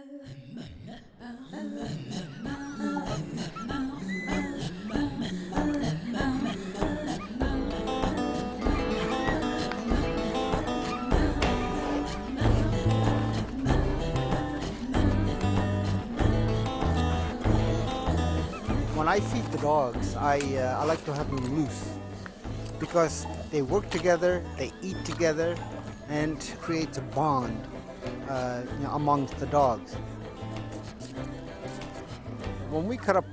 When I feed the dogs, I like to have them loose because they work together, they eat together, and creates a bond amongst the dogs. When we cut up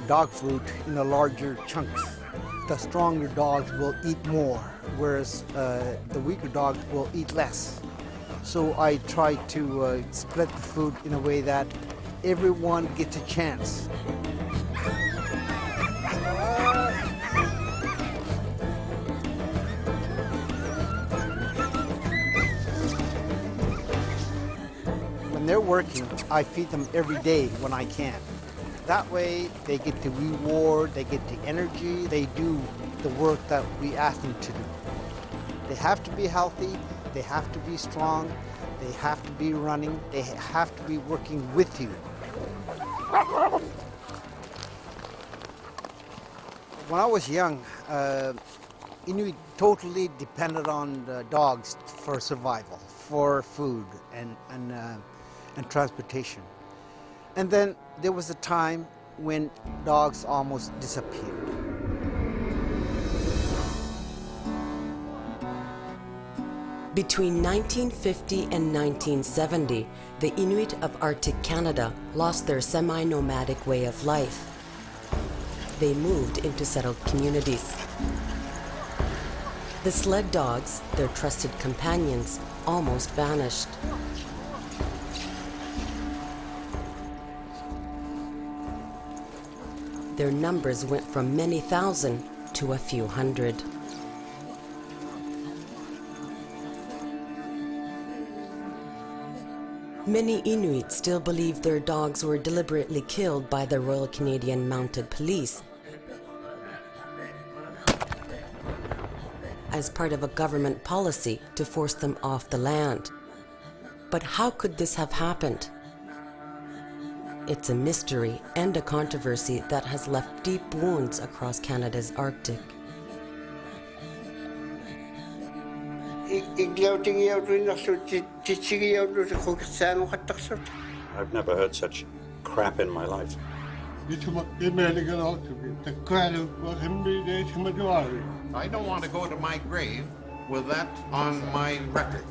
dog food in the larger chunks, the stronger dogs will eat more, whereas the weaker dogs will eat less. So I try to split the food in a way that everyone gets a chance. When they're working, I feed them every day when I can. That way they get the reward, they get the energy, they do the work that we ask them to do. They have to be healthy, they have to be strong, they have to be running, they have to be working with you. When I was young, Inuit totally depended on the dogs for survival, for food and transportation. And then there was a time when dogs almost disappeared. Between 1950 and 1970, the Inuit of Arctic Canada lost their semi-nomadic way of life. They moved into settled communities. The sled dogs, their trusted companions, almost vanished. Their numbers went from many thousand to a few hundred. Many Inuit still believe their dogs were deliberately killed by the Royal Canadian Mounted Police as part of a government policy to force them off the land. But how could this have happened? It's a mystery and a controversy that has left deep wounds across Canada's Arctic. I've never heard such crap in my life. I don't want to go to my grave with that on my record.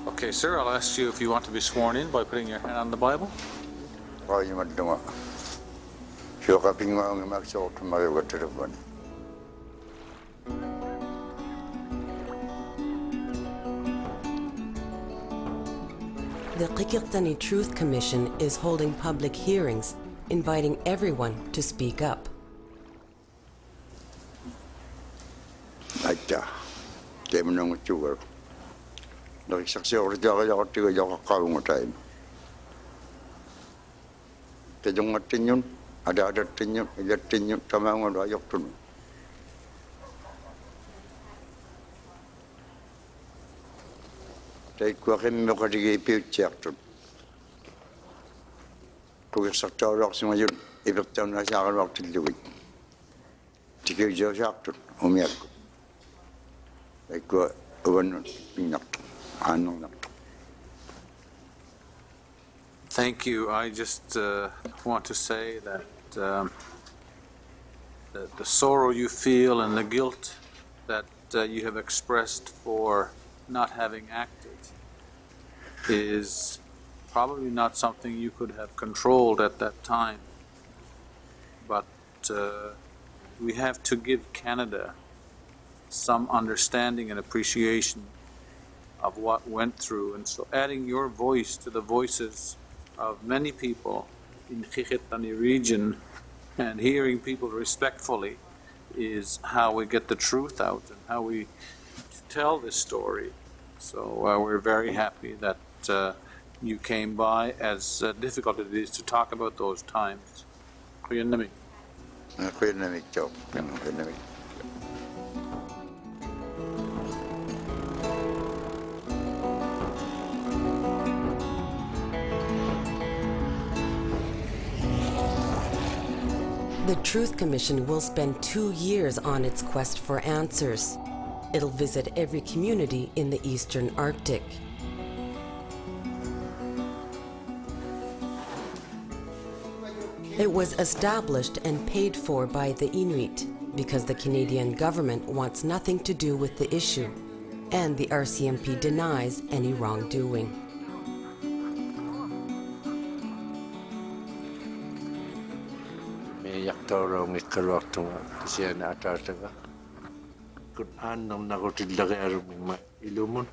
Okay, sir, I'll ask you if you want to be sworn in by putting your hand on the Bible. The Qimmit Truth Commission is holding public hearings, inviting everyone to speak up. Thank you. I just want to say that the sorrow you feel and the guilt that you have expressed for not having acted is probably not something you could have controlled at that time. But we have to give Canada some understanding and appreciation of what went through. And so adding your voice to the voices of many people in Qimmit region And hearing people respectfully is how we get the truth out and how we tell this story. So we're very happy that you came by, as difficult as it is to talk about those times. Qimmit. Qimmit job. Qimmit. The Truth Commission will spend 2 years on its quest for answers. It'll visit every community in the Eastern Arctic. It was established and paid for by the Inuit because the Canadian government wants nothing to do with the issue, and the RCMP denies any wrongdoing. Yaktoro ngikarwaktunga siya atartaga kun annam nagotillage arumma ilumun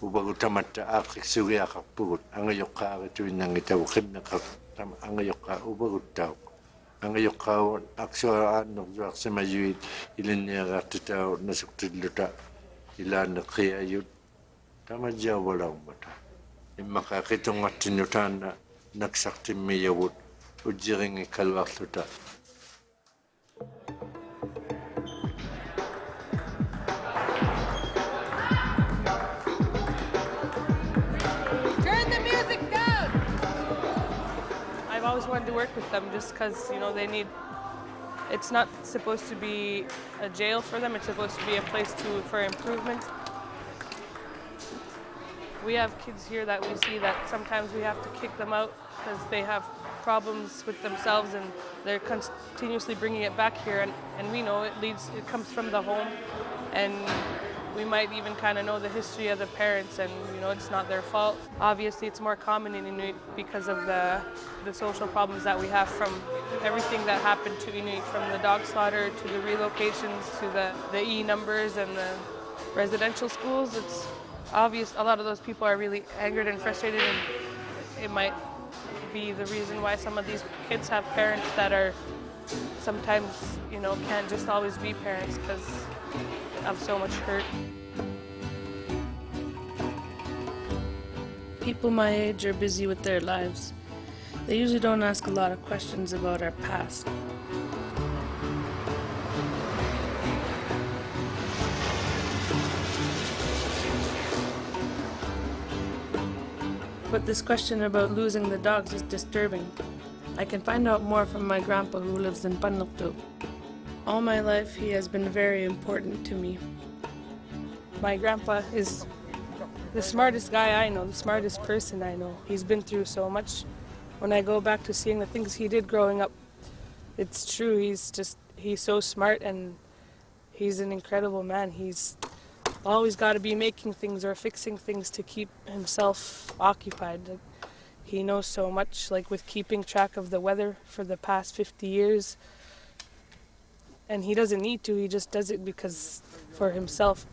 ubagutamatta aqsugi aqappugut angayokka tuinnangitaw qimmeqa tam angayokka ubaguttaw angayokka aksua annurjuaq semajuit ilinniagattutaw nasuktilluta ilaanneqiyayut tamajjawalaumata immaqa qitungattinnutaanna naksaqtimmiyawut ujjiringi kalwarluta. Turn the music down! I've always wanted to work with them just because, you know, they need, it's not supposed to be a jail for them, it's supposed to be a place for improvement. We have kids here that we see that sometimes we have to kick them out because they have problems with themselves and they're continuously bringing it back here, and we know it comes from the home, and we might even kind of know the history of the parents, and you know it's not their fault. Obviously it's more common in Inuit because of the social problems that we have from everything that happened to Inuit, from the dog slaughter to the relocations to the E numbers and the residential schools. It's obvious a lot of those people are really angered and frustrated, and it might be the reason why some of these kids have parents that are sometimes, you know, can't just always be parents because of so much hurt. People my age are busy with their lives. They usually don't ask a lot of questions about our past. But this question about losing the dogs is disturbing. I can find out more from my grandpa who lives in Panuktuk. All my life he has been very important to me. My grandpa is the smartest guy I know, the smartest person I know. He's been through so much. When I go back to seeing the things he did growing up, it's true, he's so smart and he's an incredible man. He's always got to be making things or fixing things to keep himself occupied. Like, he knows so much, like with keeping track of the weather for the past 50 years. And he doesn't need to, he just does it because for himself.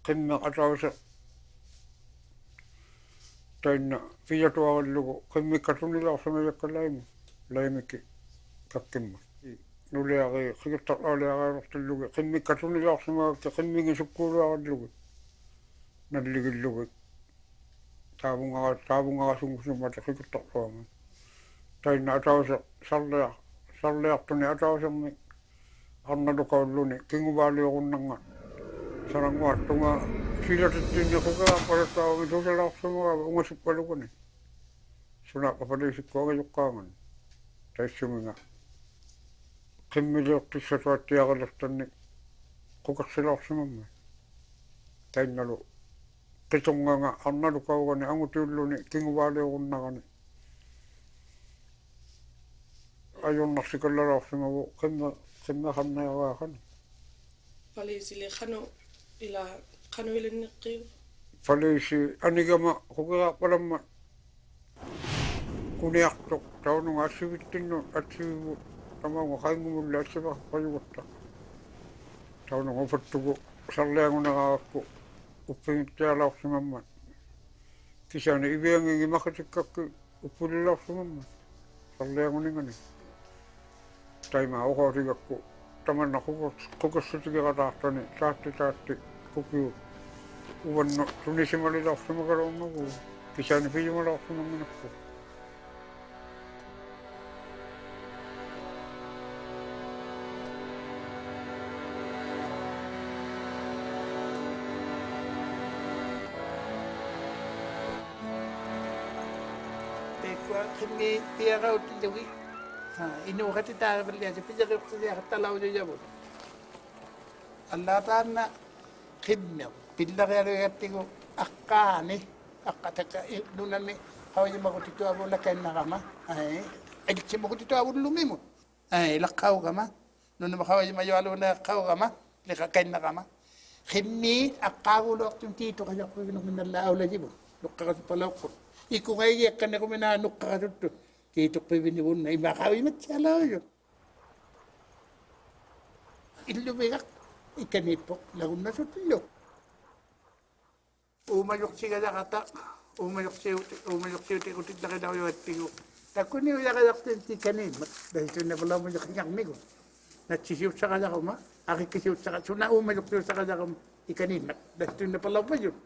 Qimmit atausa tainna fiatuagallugu qimmikkatunilaarsamayakkalaimi laimikki kakkimma nuliagi qigittaqaaliagaarortillugi qimmikkatunilaarsamaakki qimmigi sukkuuluagallugi nalligillugi taavungagasungusummata qigittaqluama tainna atausa sarliartuni atausammi arnalukaulluni kinguvaaliugunnanga sarangwaattunga silatittinni quqaaqalataavi tusalaarsumugaava ungasukkaluguni sunaaqapaliisikkuanga yuqqaangan taissuminga qimmiliortissatuattiaqalertanni quqarsilaarsumamma tainnalu qitunganga arnalukaugani angutiulluni kinguvaaliugunnagani ajornarsikallaraarsumugu qimmeqannayavaaqani Palisili khano ila khano ilinniqiu. Falisi anigama huqaqalamma kuniartoq taununga assivittinnu atsivivu Tamang kaingumulla siba payutta. Tauna ngofattugo sarleangunagaakku uppingittialaorsimammat. Kisani iviangingi makatikakki uppulilaorsimammat. Sarleanguningani. Taima oqorigakku tamanna kukassutigiqataartani taatti kukiu uvanno tunisimalilorsimakaruunnagu kisani piyumalorsimammanakku. Qimmit tiaqauttilugi inuuqatitaaqipilia pijaqiuqtiliaqatalaujujavu allaataanna Qimmit pillarialuigattigu aqqaani aqqataka nunami hawajimaqutituavulla kannaqama alitsimuqutituavullumimu ilaqqaugama nunama hawajimajualuuna qaugama liqaqannaqama Qimmit aqqaaguloqtum tiituqajaqquginuminnalla aulajivu nuqqaqatupalauqqut ikungai yakkan aku mina nuqqaqatuttu tiituqqivinigunna imaqawimattialauju illumigaq ikanippoq lagunnasutullu uumajuqsigajaqata uumajuqsiutiqutitlaqilaujuattigu takkuniujaqajaqtinti kanimmat dahitunnapulamujaqingaqmigu natsisiutsaqajaquma aqikkisiutsaqa suna uumajuqsiutsaqajaqum ikanimmat dahitunnapulamujun.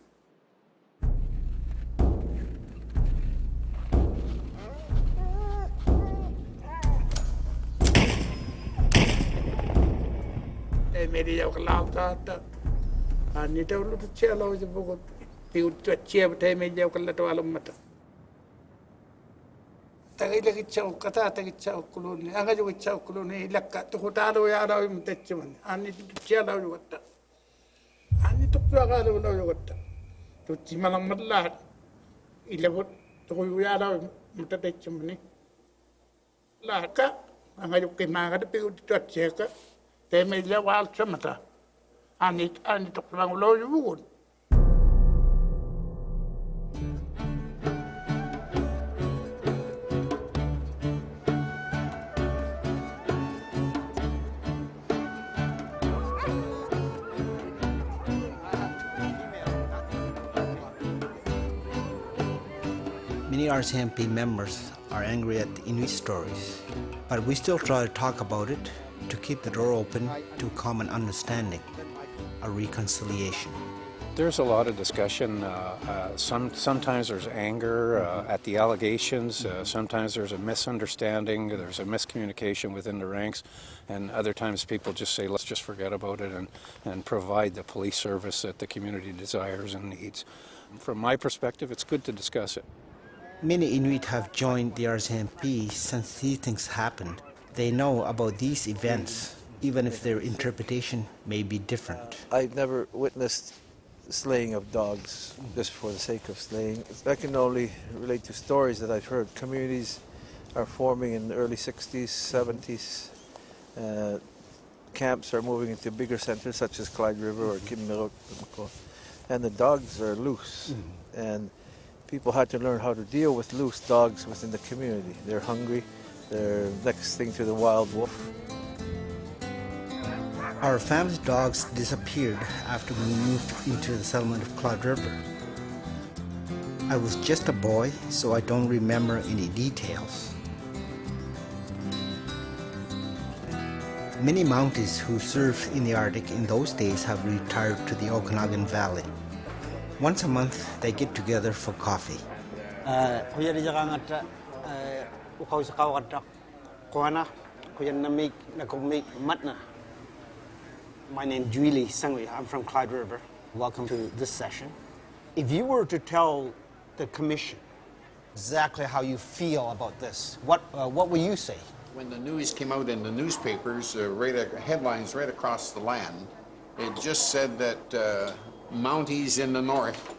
Media kalauta anita ulu tchelo jibugo tiu tchia bate media kalato alamata tagaila kitchau kata tagichau kuluni anga jo kitchau kuluni lakka to hotalo ya raw mtechman ani tchia law yotta ani to ga law yotta to chimalang madla ilabot to ya raw mtechman la ka anga jo kimaga de tiu tchia ka Temelia wild trimata. I to plan low wood. Many RCMP members are angry at the Inuit stories, but we still try to talk about it to keep the door open to common understanding, a reconciliation. There's a lot of discussion. Sometimes there's anger at the allegations. Sometimes there's a misunderstanding. There's a miscommunication within the ranks. And other times people just say, let's just forget about it and provide the police service that the community desires and needs. From my perspective, it's good to discuss it. Many Inuit have joined the RCMP since these things happened. They know about these events, even if their interpretation may be different. I've never witnessed slaying of dogs just for the sake of slaying. I can only relate to stories that I've heard. Communities are forming in the early 60s, 70s. Camps are moving into bigger centers such as Clyde River or Qimmit, and the dogs are loose. And people had to learn how to deal with loose dogs within the community. They're hungry. They're next thing to the wild wolf. Our family's dogs disappeared after we moved into the settlement of Clyde River. I was just a boy, so I don't remember any details. Many Mounties who served in the Arctic in those days have retired to the Okanagan Valley. Once a month, they get together for coffee. My name is Julie Sengli. I'm from Clyde River. Welcome to this session. If you were to tell the commission exactly how you feel about this, what will you say? When the news came out in the newspapers, headlines right across the land, it just said that Mounties in the north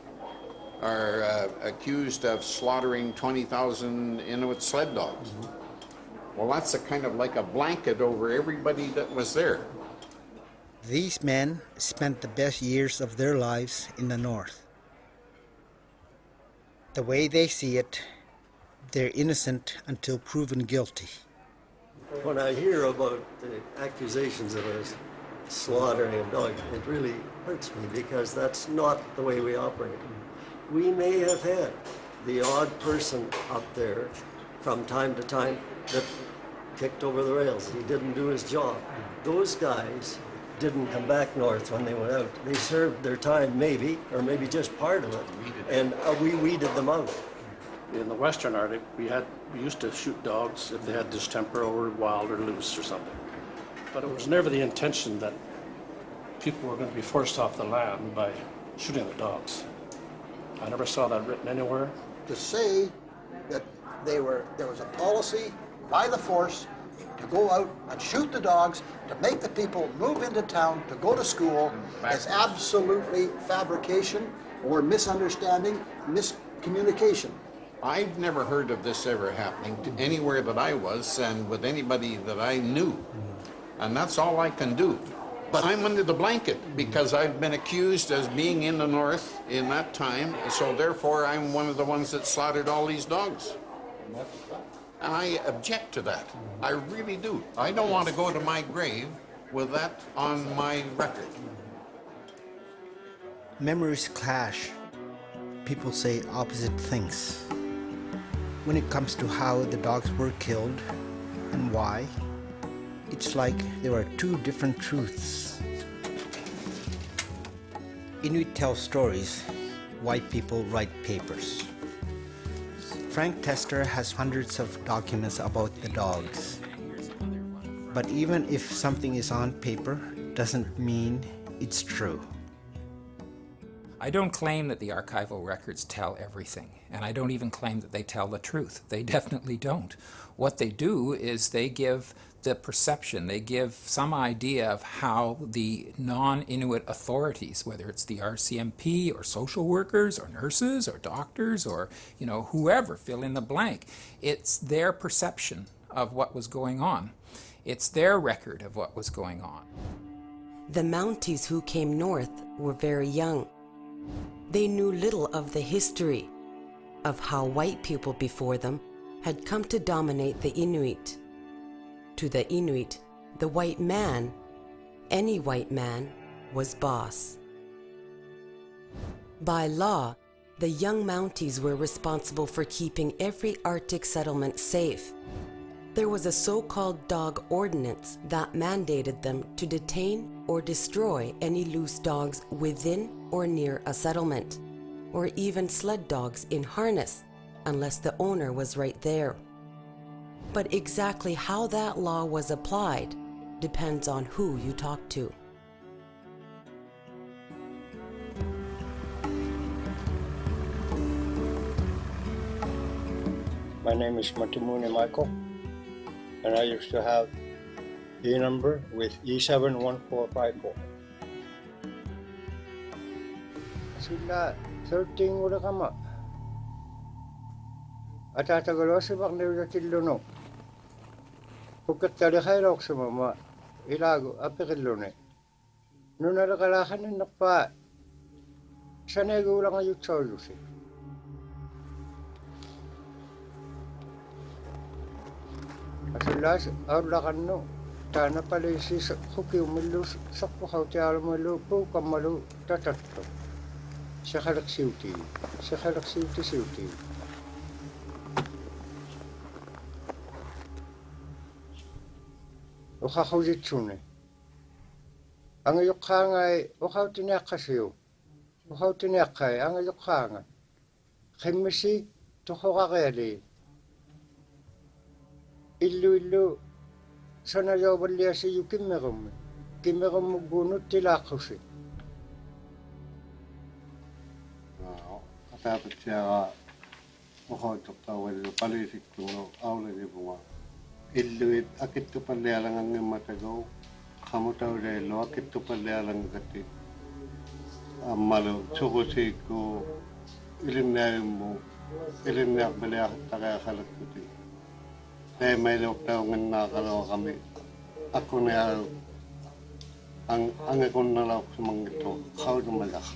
are accused of slaughtering 20,000 Inuit sled dogs. Well, that's a kind of like a blanket over everybody that was there. These men spent the best years of their lives in the north. The way they see it, they're innocent until proven guilty. When I hear about the accusations of us slaughtering a dog, it really hurts me because that's not the way we operate. We may have had the odd person up there from time to time that kicked over the rails. He didn't do his job. Those guys didn't come back north when they went out. They served their time maybe, or maybe just part of it, and we weeded them out. In the Western Arctic, we used to shoot dogs if they had distemper or were wild or loose or something. But it was never the intention that people were going to be forced off the land by shooting the dogs. I never saw that written anywhere. To say that there was a policy by the force to go out and shoot the dogs, to make the people move into town, to go to school, is absolutely fabrication or misunderstanding, miscommunication. I've never heard of this ever happening to anywhere that I was and with anybody that I knew. And that's all I can do. But I'm under the blanket because I've been accused as being in the north in that time, so therefore I'm one of the ones that slaughtered all these dogs. And I object to that. I really do. I don't want to go to my grave with that on my record. Memories clash. People say opposite things. When it comes to how the dogs were killed and why, it's like there are two different truths. Inuit tell stories, white people write papers. Frank Tester has hundreds of documents about the dogs. But even if something is on paper, doesn't mean it's true. I don't claim that the archival records tell everything, and I don't even claim that they tell the truth. They definitely don't. What they do is they give the perception, they give some idea of how the non-Inuit authorities, whether it's the RCMP or social workers or nurses or doctors or, whoever, fill in the blank, it's their perception of what was going on. It's their record of what was going on. The Mounties who came north were very young. They knew little of the history of how white people before them had come to dominate the Inuit. To the Inuit, the white man, any white man, was boss. By law, the young Mounties were responsible for keeping every Arctic settlement safe. There was a so-called dog ordinance that mandated them to detain or destroy any loose dogs within or near a settlement, or even sled dogs in harness, unless the owner was right there. But exactly how that law was applied depends on who you talk to. My name is Matimune Michael, and I used to have a number with E71454. Sila 13 udah kama. Atatagalo si Baknew na Tiluno. Pagkat tali kayo sa mama, ilago, apikilune. Nung nalakalakan ng nakpa, sanego lang ayut sa ulusi. Asulas, aulakan no. Tana pala si Huki umilus sa pukaw tiyalo malupo kamalu tatatlo. Sa kalaksiuti. Ukakawitsune. Ang ayokangay, ukaw tinakasiyo. Ukaw tinakay, ang ayokanga. Kimisi, tukokakayali. Ilu, sana yawaliya siyo Qimmit. Qimmit mugunot tilakusi. Katapit siya ukaw tawal palisik tuno awla di bunga. Iluit akit tu palyalang ang matagaw kamutaw relo akit tu palyalang gati amalo sukusi ko ilinay balya tagay kalat kuti kaya may loktaw ng nakalaw kami ako na ang akong nalaw sa mga ito kao dumalak.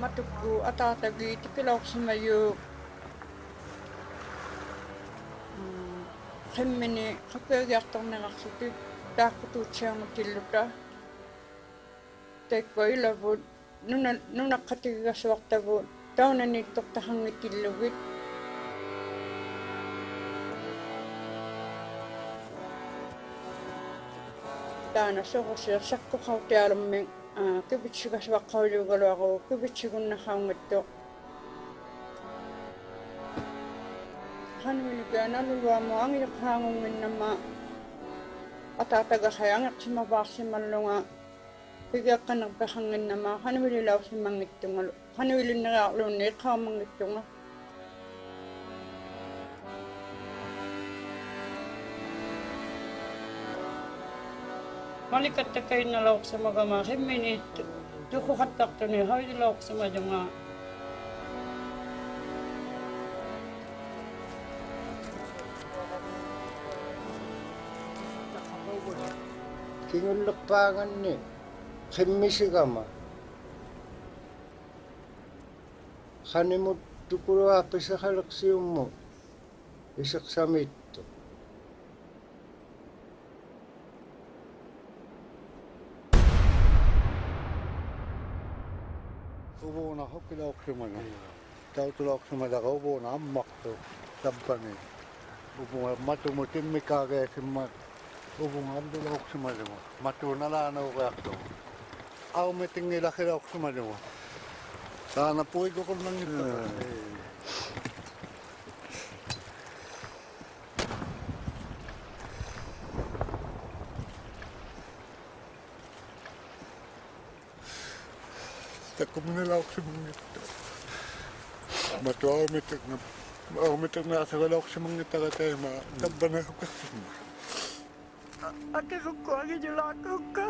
matukku atatagi tikilauksumayu Qimmini qapegiartornerarsuti taakkutuutsiangutilluta taikkoilavut nunaqqatigigasuartavut taunaniittortahangitillugit taana soqosiarsakkuqautialummi kipitsigasvaqqaulugaluaru kipitsigunnarraungatto hanwiligaanaluluamu angiaqhaangunginnama ataatagaqayangeqsimavaarsimallunga pigiaqqanerpaqanginnama hanwililausimangittungalu hanwilineriarluunni iqqaamangittunga Malikattakainalauqsimagama Qimmini tuquqattartuni hawililauqsimajunga Kingulluqpaanganni qimmisigama qanimut tukuluaappisaqaleqsiummu iseqsamittu Ubuna hokkilauqsimana tautulauqsimalaqa ubuna ammaqtu tappani ubuna matumutimmikaageesimma ubuna allulauqsimaluma matunalaanauqaaqtu aumitingilaqilauqsimaluma taana puikuqulnangittu Takuminalauqsimangittu aumitignaasaqalauqsimangitaqataima tappanahuqassimma Akirukkuagijulaakukka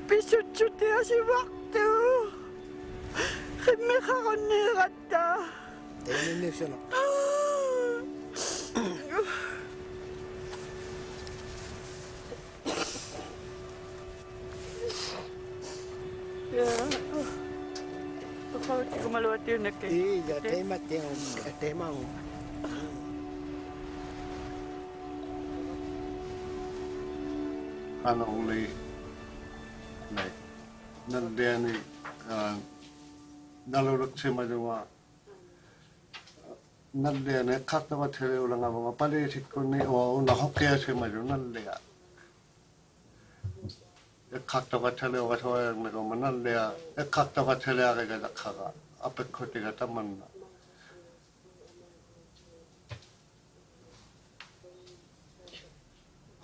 Pisutsutiasiwaqtu Qimmiqaqunniiqatta Eininnisana Qawtikumaluatiunaki Iya, temau. Anuli like nandiani naluruksimajuma nandiani qattava theleulangavanga palisikkunni ouna hokkiasimaju nandia qattava theleugasoaernaguma nandia qattava theleaqigataqaqa apekkotiga tamanna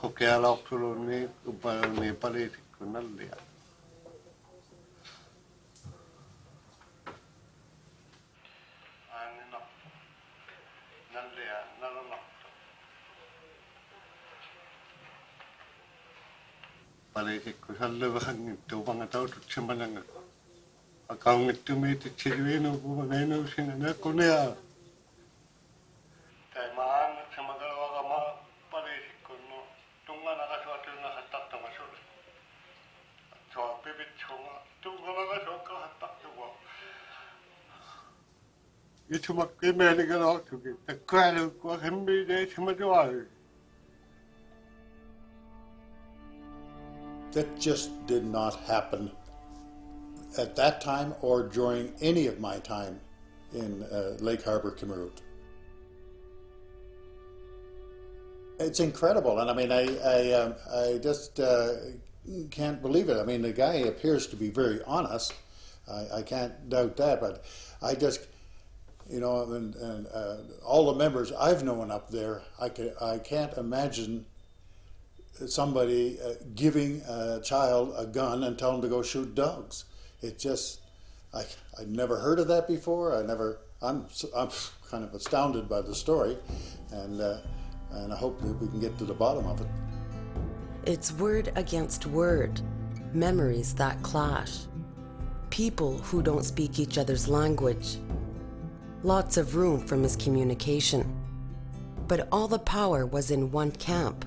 hokkialauqsulunni upalunni palisikku nandia Palisikku sallevaangittu pangataututsimananga akaungittumiititsiruinu puvanainuusingana kunea taimaan samagalawagama palisikkunnu tunganaqasuatunnahattartamasuli soa pivitsunga tunganaqasuaqqahattartuwa itumakkimeeligalortuki takkualuukkua hemmiideesimatualu That just did not happen at that time or during any of my time in Lake Harbor, Qimmit. It's incredible, and I mean, I just can't believe it. I mean, the guy appears to be very honest. I can't doubt that, but I just, you know, and all the members I've known up there, I can't imagine somebody giving a child a gun and telling him to go shoot dogs. It just, I'd never heard of that before. I'm kind of astounded by the story, and I hope that we can get to the bottom of it. It's word against word, memories that clash, people who don't speak each other's language, lots of room for miscommunication. But all the power was in one camp,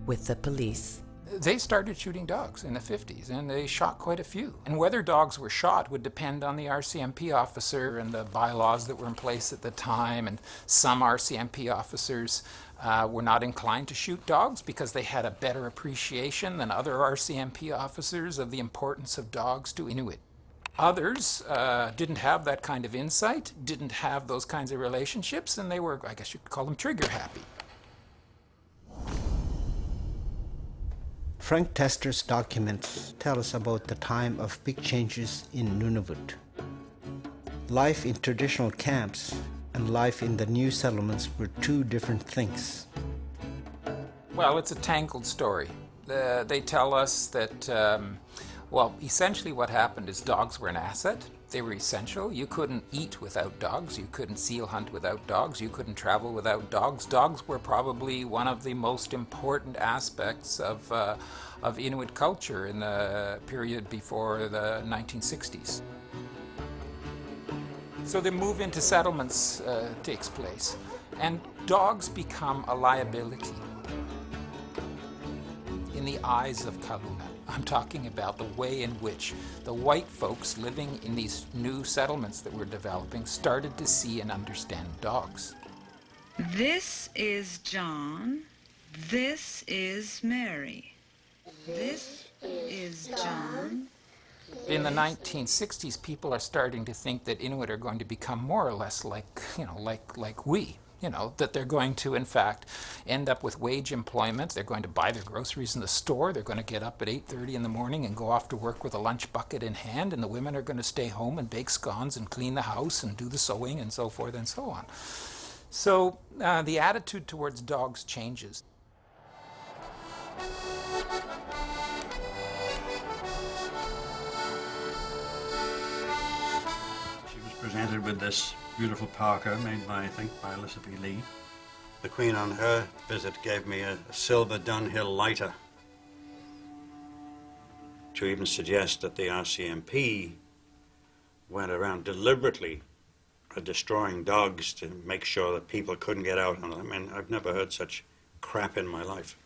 with the police. They started shooting dogs in the 50s, and they shot quite a few. And whether dogs were shot would depend on the RCMP officer and the bylaws that were in place at the time. And some RCMP officers were not inclined to shoot dogs because they had a better appreciation than other RCMP officers of the importance of dogs to Inuit. Others didn't have that kind of insight, didn't have those kinds of relationships, and they were, I guess you could call them, trigger happy. Frank Tester's documents tell us about the time of big changes in Nunavut. Life in traditional camps and life in the new settlements were two different things. Well, it's a tangled story. They tell us that, well, essentially what happened is dogs were an asset. They were essential. You couldn't eat without dogs. You couldn't seal hunt without dogs. You couldn't travel without dogs. Dogs were probably one of the most important aspects of Inuit culture in the period before the 1960s. So the move into settlements takes place, and dogs become a liability in the eyes of Kaluna. I'm talking about the way in which the white folks living in these new settlements that were developing started to see and understand dogs. This is John. This is Mary. This is John. In the 1960s, people are starting to think that Inuit are going to become more or less like we. That they're going to, in fact, end up with wage employment. They're going to buy their groceries in the store. They're going to get up at 8:30 in the morning and go off to work with a lunch bucket in hand. And the women are going to stay home and bake scones and clean the house and do the sewing and so forth and so on. So the attitude towards dogs changes. She was presented with this beautiful parka made by, I think, by Elusive Lee. The Queen on her visit gave me a silver Dunhill lighter to even suggest that the RCMP went around deliberately destroying dogs to make sure that people couldn't get out on them. I mean, I've never heard such crap in my life.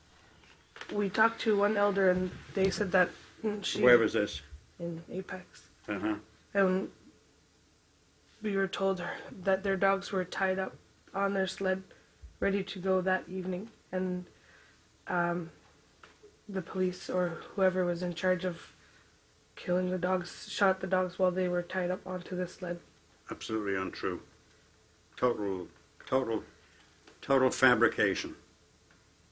We talked to one elder and they said that she... Where was this? In Apex. Uh-huh. And we were told that their dogs were tied up on their sled, ready to go that evening, and the police or whoever was in charge of killing the dogs shot the dogs while they were tied up onto the sled. Absolutely untrue. Total fabrication.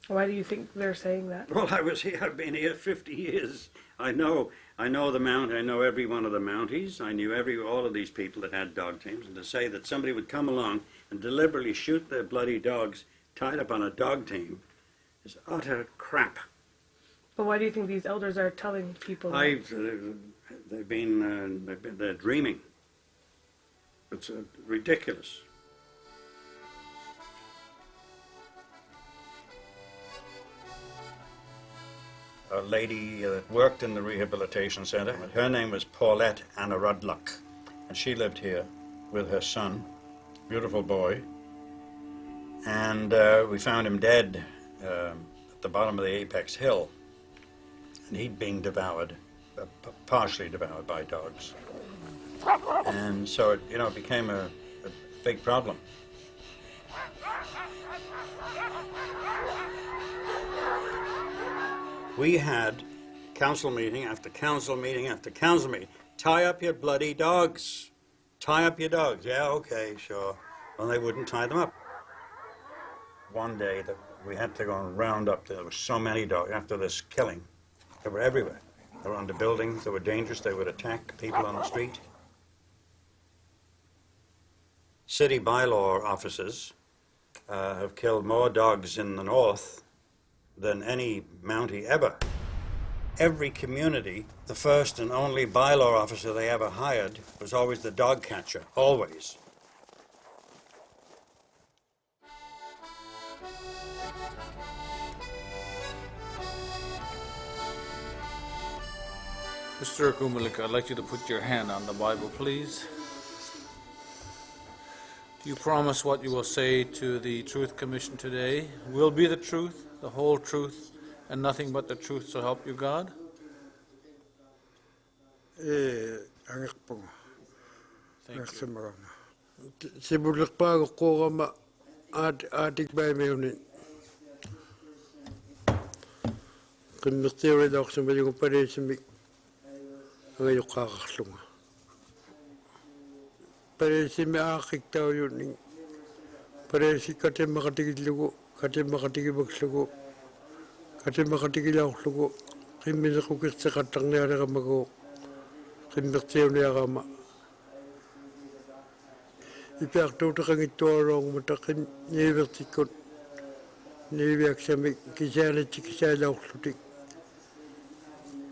Why do you think they're saying that? Well, I was here. I've been here 50 years. I know the Mount. I know every one of the Mounties. I knew all of these people that had dog teams. And to say that somebody would come along and deliberately shoot their bloody dogs tied up on a dog team is utter crap. But why do you think these elders are telling people that? They're dreaming. It's ridiculous. A lady that worked in the rehabilitation center. Her name was Paulette Anna Rudluck, and she lived here with her son, beautiful boy. And we found him dead at the bottom of the Apex Hill, and he'd been devoured, partially devoured by dogs. And so it became a big problem. We had council meeting after council meeting after council meeting. Tie up your bloody dogs. Tie up your dogs. Yeah, okay, sure. Well, they wouldn't tie them up. One day that we had to go and round up. There were so many dogs after this killing. They were everywhere. They were under buildings. They were dangerous. They would attack people on the street. City bylaw officers have killed more dogs in the north than any Mountie ever. Every community, the first and only bylaw officer they ever hired was always the dog catcher, always. Mr. Qimmit, I'd like you to put your hand on the Bible, please. Do you promise what you will say to the Truth Commission today will be the truth, the whole truth, and nothing but the truth, so help you God? Angakpong. Thank you. Sibulakpa ko ma atik bay meuni. Kimmit daw sa mga paresimi. Ngayon kakaslunga. Paresimi akik tayo yun. Paresi kate makatigil lugo, kate makatigil bagslugo, kate makatigil lugo. Kimmit ako sa katang niya ka mago. Kimmit siya niya ka ma. Ipakto ta kang itorong matakin nivertikot. Niviak sa mi kisana chikisala ukhlutik.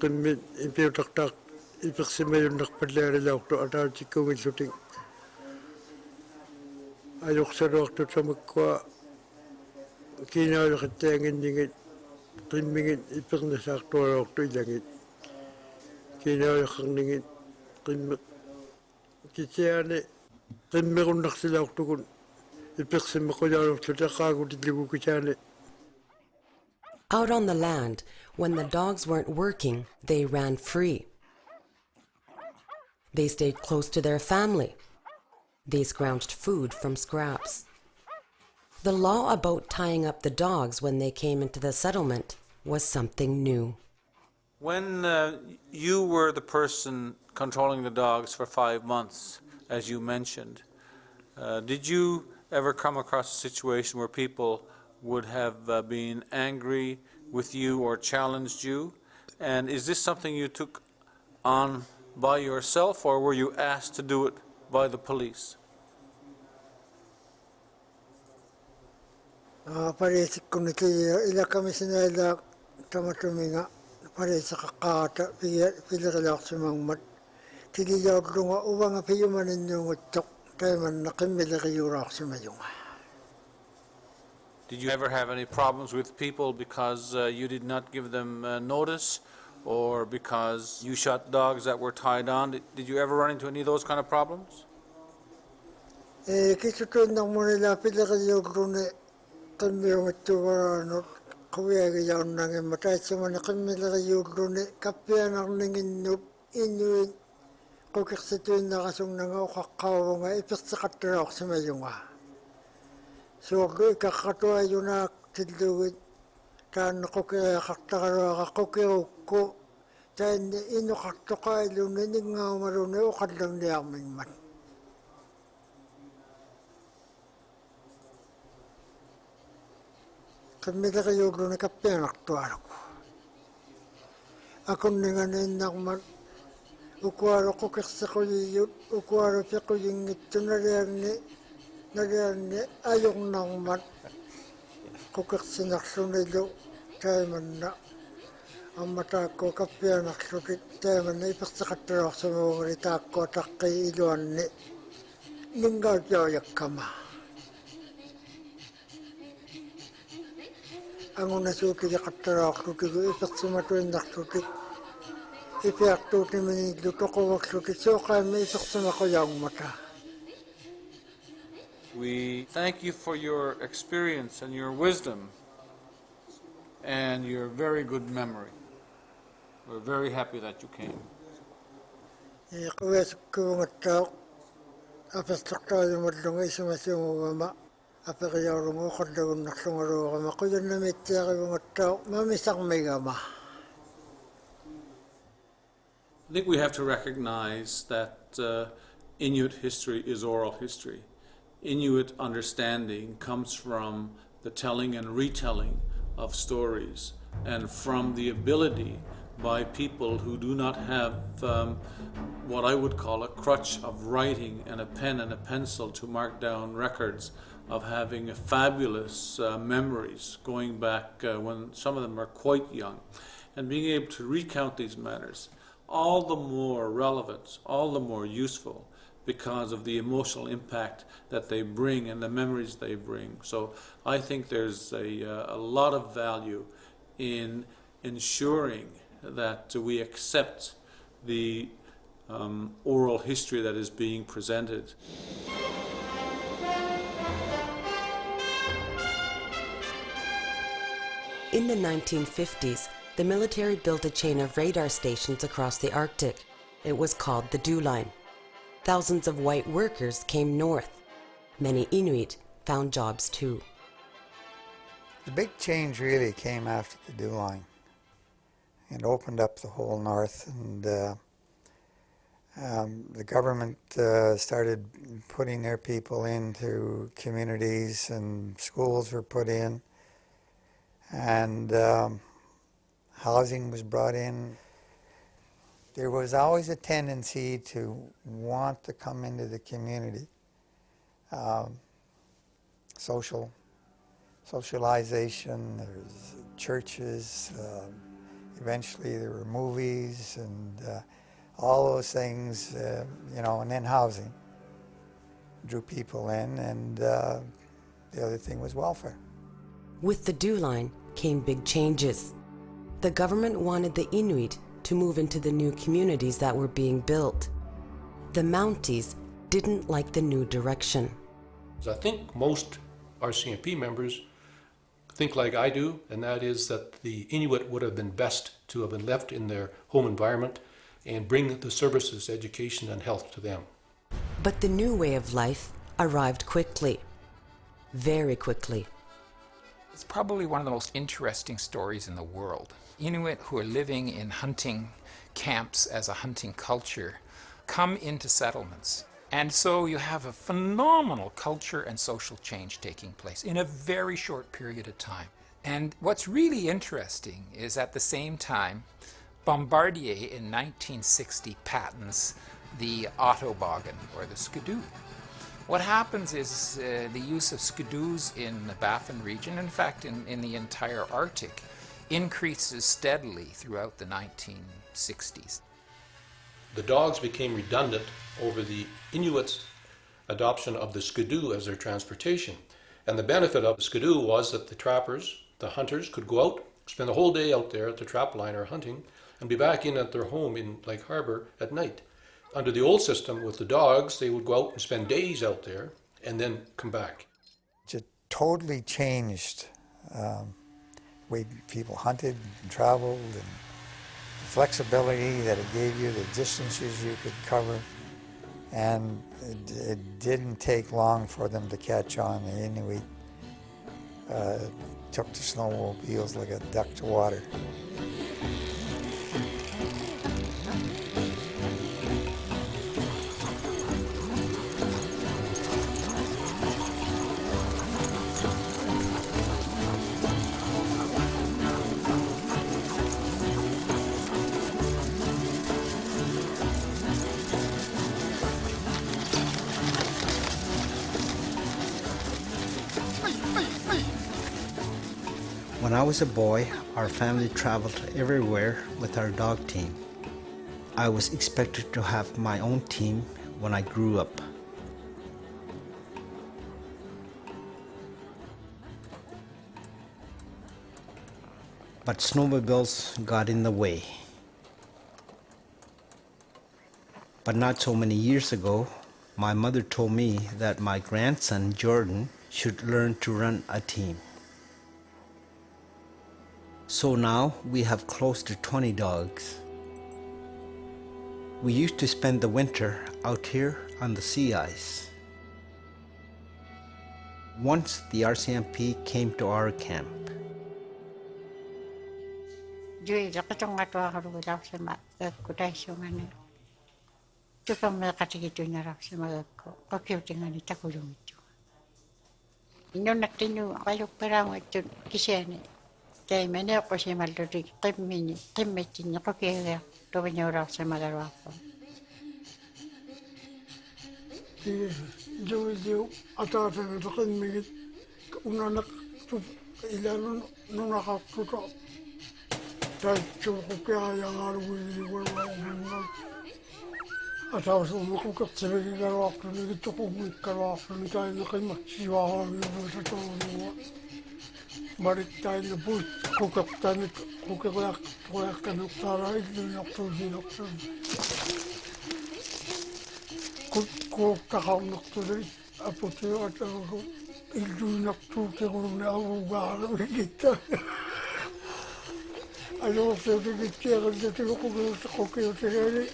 Kimmit ipiotaktak ipaksimayon nakpadlera laukto atar chikungil lutik. Ayok sa doktor sa magkwa kinalakit tangin dingit kimmingit ipik na sakto doktor ilangit kinalakang dingit kimmik kisiyane kimmikun naksila doktor kun ipik sa makuya doktor takagod itligu kisiyane. Out on the land, when the dogs weren't working, they ran free. They stayed close to their family. They scrounged food from scraps. The law about tying up the dogs when they came into the settlement was something new. When you were the person controlling the dogs for 5 months, as you mentioned, did you ever come across a situation where people would have been angry with you or challenged you? And is this something you took on by yourself, or were you asked to do it by the police? Paresi kuniti ila kami sinala tamatuminga paresi kakata pilakilak sumangmat tiliyaw runga uwanga piyumanin yung utok tayman nakimilakiyurak sumayunga. Did you ever have any problems with people because you did not give them notice, or because you shot dogs that were tied on? Did you ever run into any of those kind of problems? Kisutun ng muna pilakiyurak rune kami matuwarano kuwiagayaw nangin matay sa mga nakimilakiyurak rune kapiyan ang nangin Inuit kukiksituin na kasong nang ukakaw nga ipiksakat sa mayunga. So kakatwa yun na tiluwid tan kukikaktakaro kakukiko tan inukaktuka ilunin nga marunay ukadlang niyaming man. Kami na kayo doon na kapianak tuwaro ko. Ako ninganin nakman ukwaro ko kiksa ko yun ukwaro siya ko yung ito nariyan ni ayong nangman kukiksa naksunilo tayo man na ang mata ko kapya naksulit tayo man na ipagsakarok sa mga rita ko at kay iluan ni ninggaw joyak kama ang unasuti ka katarok suti ko ipagsamatuin naksulit ipagtuti manigluto ko waksulit so kami ipagsama yung mata. We thank you for your experience and your wisdom and your very good memory. We're very happy that you came. Kuwes ko ngataw apastakta yung madlong isimasyong mama apakayarong ukadawon naksungaro kama kuyan na mitya yung ngataw mamisang may gama. I think we have to recognize that Inuit history is oral history. Inuit understanding comes from the telling and retelling of stories, and from the ability by people who do not have what I would call a crutch of writing and a pen and a pencil to mark down records, of having fabulous memories going back when some of them are quite young, and being able to recount these matters, all the more relevant, all the more useful, because of the emotional impact that they bring and the memories they bring. So I think there's a lot of value in ensuring that we accept the oral history that is being presented. In the 1950s, the military built a chain of radar stations across the Arctic. It was called the Dew Line. Thousands of white workers came north. Many Inuit found jobs too. The big change really came after the Dew Line. It opened up the whole north, and the government started putting their people into communities, and schools were put in, and housing was brought in. There was always a tendency to want to come into the community. Socialization, there's churches, eventually there were movies, and all those things, you know, and then housing drew people in, and the other thing was welfare. With the Dew Line came big changes. The government wanted the Inuit to move into the new communities that were being built. The Mounties didn't like the new direction. I think most RCMP members think like I do, and that is that the Inuit would have been best to have been left in their home environment and bring the services, education, and health to them. But the new way of life arrived quickly, very quickly. It's probably one of the most interesting stories in the world. Inuit who are living in hunting camps as a hunting culture come into settlements. And so you have a phenomenal culture and social change taking place in a very short period of time. And what's really interesting is at the same time, Bombardier in 1960 patents the autobogan, or the skidoo. What happens is the use of skidoos in the Baffin region, in fact in the entire Arctic, increases steadily throughout the 1960s. The dogs became redundant over the Inuits' adoption of the skidoo as their transportation. And the benefit of the skidoo was that the trappers, the hunters, could go out, spend the whole day out there at the trap line or hunting, and be back in at their home in Lake Harbor at night. Under the old system with the dogs, they would go out and spend days out there and then come back. It totally changed the way people hunted and traveled, and the flexibility that it gave you, the distances you could cover. And it didn't take long for them to catch on. The Inuit took to snowmobiles like a duck to water. When I was a boy, our family traveled everywhere with our dog team. I was expected to have my own team when I grew up. But snowmobiles got in the way. But not so many years ago, my mother told me that my grandson, Jordan, should learn to run a team. So now we have close to 20 dogs. We used to spend the winter out here on the sea ice. Once the RCMP came to our camp. Kay mene ko si maluri Qimmit ni ko kaya to banyora sa magarwako. Jojo atata na Qimmit unanak tu ilalo nunaka tuto. Tai chu ko kaya ngaru wala atawas mo ko kapsebe garwako ni to ko garwako ni kay na Qimmit siwa ni to no. Marit tayo na po, kukak ka ng taray, lunakto. Kukakaw nakto rin, apo tayo at ako, ilunakto tayo na awugara, kita. Ano sa tinitiyakan na tinukulusan ko kayo tinari,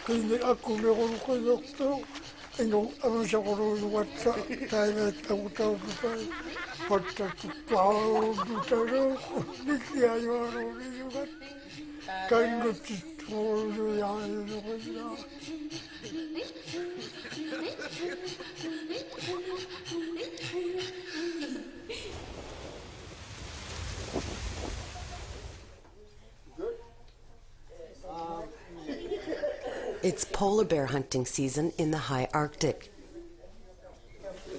kini ako na kung kanokto, ano siya kuruluwat sa tayo at ang tawag na tayo. Pagtatupawag na tayo, nikiyayo ano niyugat, kanotito yayo na kanya. It's polar bear hunting season in the high Arctic.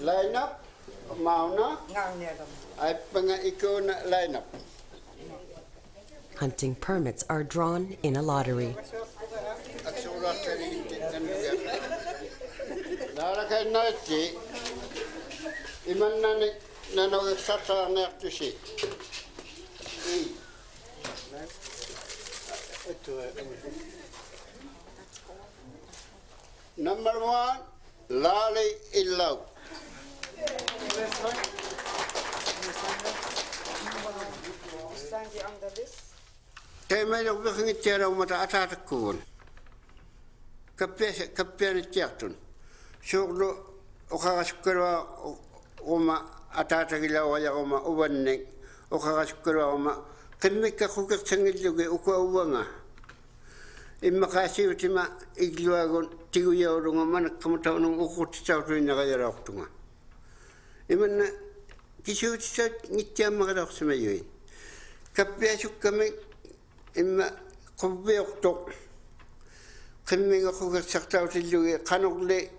Line up, mauna, ay panga ikaw na line up. Hunting permits are drawn in a lottery. Narakay na iti, iman na nagsasa na ito siya. Ito Number 1, Lali Ilaw. Kaya may nagbukang itira umata atatakun. Kapya ni tiyatun. Suklo, ukakasukirwa uma atatagilaw ay uma uwaning. Ukakasukirwa uma. Kami kakukak sangilugi ukwa uwanga. Imakasi utima igluagon tiguya urunga mana kamutaw nung ukutitaw tuwi nakayaraw tunga. Iman na kisutitaw nitya makaraw sa mayoy. Kapyasuk kami ima kubiyok tok. Kami nga kukasaktaw sa lugi kanukle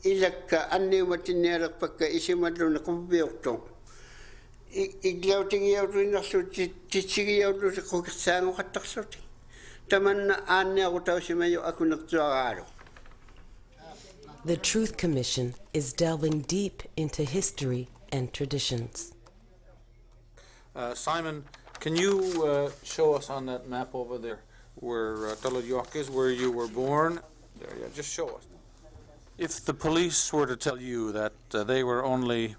ilagka anni matinerak pagka isimadlo na kubiyok tok. Iglaw tigiyaw tuwi nakso tisigiyaw tuwi sa kukasango kataksaw ting. The Truth Commission is delving deep into history and traditions. Simon, can you show us on that map over there where Taloyoc is, where you were born? There, yeah, just show us. If the police were to tell you that they were only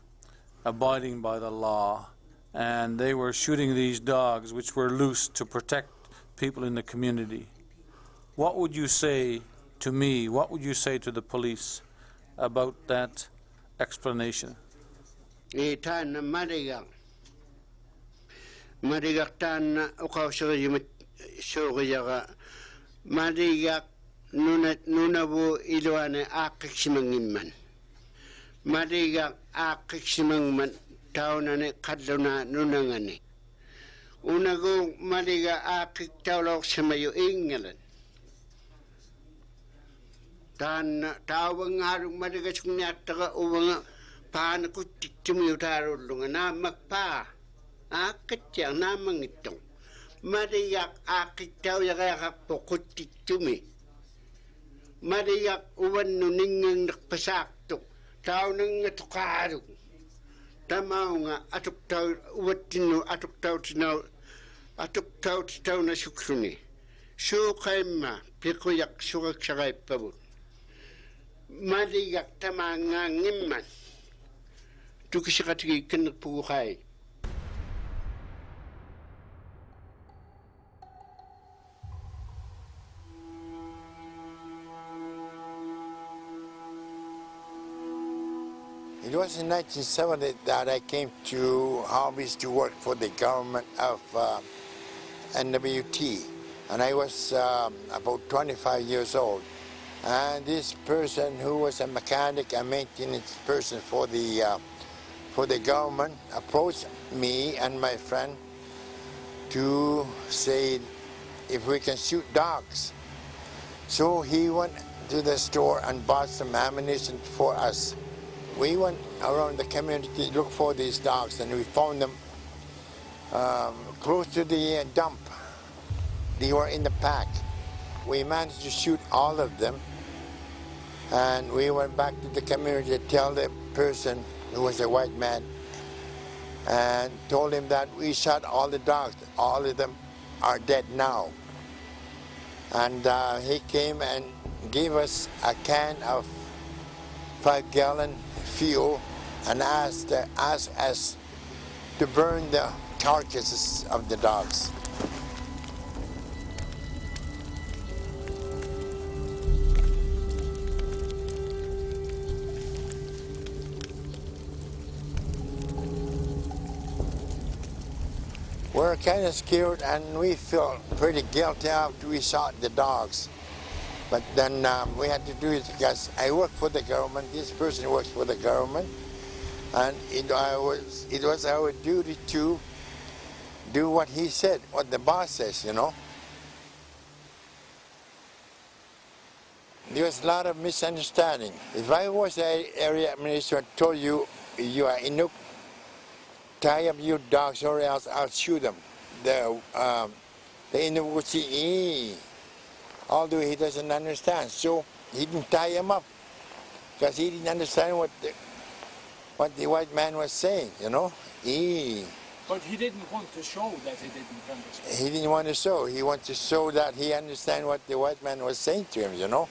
abiding by the law and they were shooting these dogs which were loose to protect people in the community, what would you say to me? What would you say to the police about that explanation? Tan Mariga tan ukaw suriyaga Mariga Nunavut iluane akiksimangimman. Mariga akiksimangman taunane kadluna nunangani. Unago mariga akik tawlok sa mayo England. Tan tawang harong mariga sunyataga uwanga paano ko tumiyutaro lunga na magpa. Akit yang namang itong. Mariga akik tawyagak po kutitumi. Mariga uwan nuningang nakpasakto. Tao nang natukaro. Tamaw nga atuk taw uwatino atuk taw tinaw. Atuk taw na sukruni. Sukay ma, pikuyak sukak sakay pabut. Maligak tama nga ngimman. Tukisakatigi kanagpukay. It was in 1970 that I came to Harvey's to work for the government of NWT, and I was about 25 years old. And this person, who was a mechanic and maintenance person for the government, approached me and my friend to say if we can shoot dogs. So he went to the store and bought some ammunition for us. We went around the community to look for these dogs, and we found them close to the dump. They were in the pack. We managed to shoot all of them, and we went back to the community to tell the person, who was a white man, and told him that we shot all the dogs. All of them are dead now. And he came and gave us a can of 5-gallon fuel and asked us to burn the carcasses of the dogs. were kind of scared, and we felt pretty guilty after we shot the dogs. But then we had to do it because I work for the government. This person works for the government, and it was our duty to do what he said, what the boss says, you know. There was a lot of misunderstanding. If I was an area administrator and told you, you are Inuk, tie up your dogs or else I'll shoot them. The Inuk would say, although he doesn't understand. So he didn't tie him up because he didn't understand what the white man was saying, you know. But he didn't want to show that he didn't understand. He didn't want to show. He wanted to show that he understand what the white man was saying to him, you know.